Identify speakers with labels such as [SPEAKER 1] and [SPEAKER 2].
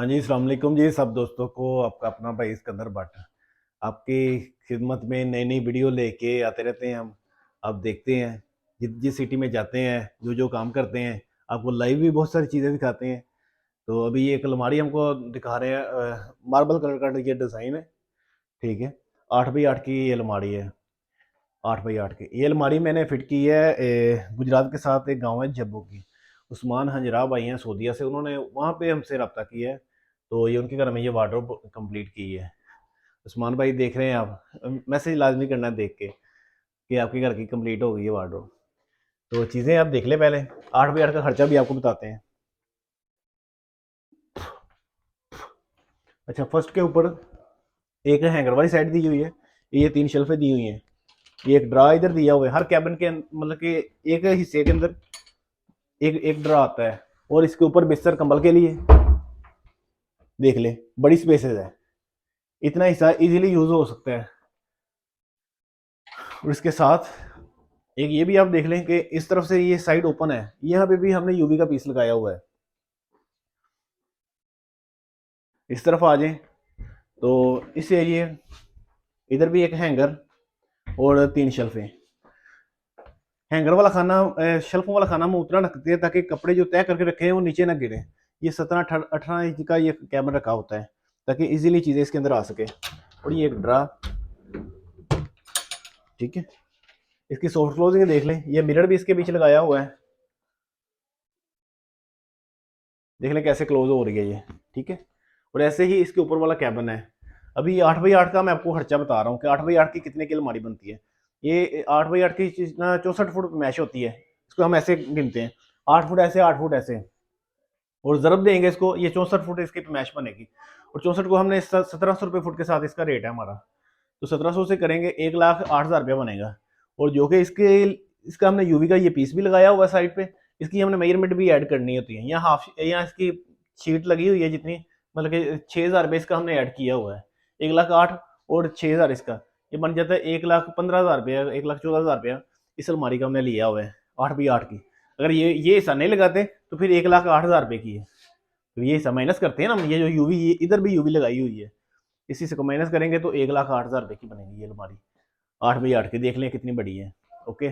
[SPEAKER 1] हाँ जी, अस्सलाम वालेकुम जी, सब दोस्तों को आपका अपना भाई सिकंदर भट्ट आपकी खिदमत में नई नई वीडियो लेके आते रहते हैं हम। आप देखते हैं, जिस जिस सिटी में जाते हैं, जो जो काम करते हैं, आपको लाइव भी बहुत सारी चीज़ें दिखाते हैं। तो अभी ये एक अलमारी हमको दिखा रहे हैं, मार्बल कलर का ये डिज़ाइन है। ठीक है, 8x8 की ये अलमारी है। 8x8 की ये अलमारी मैंने फिट की है गुजरात के साथ एक गांव है जब्बू की। उस्मान हजरा भाई हैं सऊदीया से, उन्होंने वहाँ पे हमसे रब्ता किया है। तो ये उनके घर में ये वार्डरोब कंप्लीट की है। उस्मान भाई देख रहे हैं आप, मैसेज लाजमी करना है देख के कि आपके घर की कंप्लीट हो गई है वार्डरोब। तो चीज़ें आप देख ले पहले। 8x8 का खर्चा भी आपको बताते हैं। अच्छा, फर्स्ट के ऊपर एक हैंगर वाली साइड दी हुई है। ये 3 शेल्फें दी हुई हैं। ये एक ड्रा इधर दिया हुआ है हर कैबिन के मतलब कि एक हिस्से के अंदर एक एक ड्रा आता है। और इसके ऊपर बिस्तर कंबल के लिए देख ले, बड़ी स्पेसेस है। इतना हिस्सा इजीली यूज हो सकता है। और इसके साथ एक ये भी आप देख लें कि इस तरफ से ये साइड ओपन है, यहाँ पे भी हमने यूवी का पीस लगाया हुआ है। इस तरफ आ जाए तो इस एरिए इधर भी एक हैंगर और 3 शेल्फें। हैंगर वाला खाना शेल्फों वाला खाना हम उतना रखते हैं ताकि कपड़े जो तय करके रखे हैं वो नीचे ना गिरे। ये 17-18 इंच का ये कैबिन रखा होता है ताकि इजीली चीज़ें इसके अंदर आ सके। और ये एक ड्रा, ठीक है। इसकी सॉफ्ट क्लोजिंग देख लें, ये मिरर भी इसके पीछे लगाया हुआ है। देख लें कैसे क्लोज हो रही है ये, ठीक है। और ऐसे ही इसके ऊपर वाला कैबिन है। अभी 8x8 का मैं आपको खर्चा बता रहा हूँ कि 8x8 की कितने की अलमारी बनती है। ये 8x8 की 64 फुट मैश होती है। इसको हम ऐसे गिनते हैं, 8 फुट ऐसे, 8 फुट ऐसे। और ज़रब देंगे इसको, ये 64 फुट इसकी मैश बनेगी। और 64 को हमने 1700 रुपये फुट के साथ इसका रेट है हमारा। तो 1700 से करेंगे 1,08,000 रुपया बनेगा। और जो कि इसका हमने यूवी का ये पीस भी लगाया हुआ है साइड पे। इसकी हमने मेजरमेंट भी ऐड करनी होती है। यहाँ यहाँ इसकी शीट लगी हुई है जितनी, मतलब कि 6,000 रुपये इसका हमने ऐड किया हुआ है। 1,08,000 और 6,000 इसका, ये बन जाता है 1,15,000 रुपया, 1,14,000 रुपया इस अलमारी का हमने लिया हुआ है 8x8 की। अगर ये हिस्सा नहीं लगाते तो फिर 1,08,000 रुपये की है। तो ये हिस्सा माइनस करते हैं ना हम, ये जो यूवी, ये इधर भी यूवी लगाई हुई है, इसी से को माइनस करेंगे तो 1,08,000 रुपये की बनेगी ये अलमारी। 8x8 की, देख लें कितनी बड़ी है। ओके।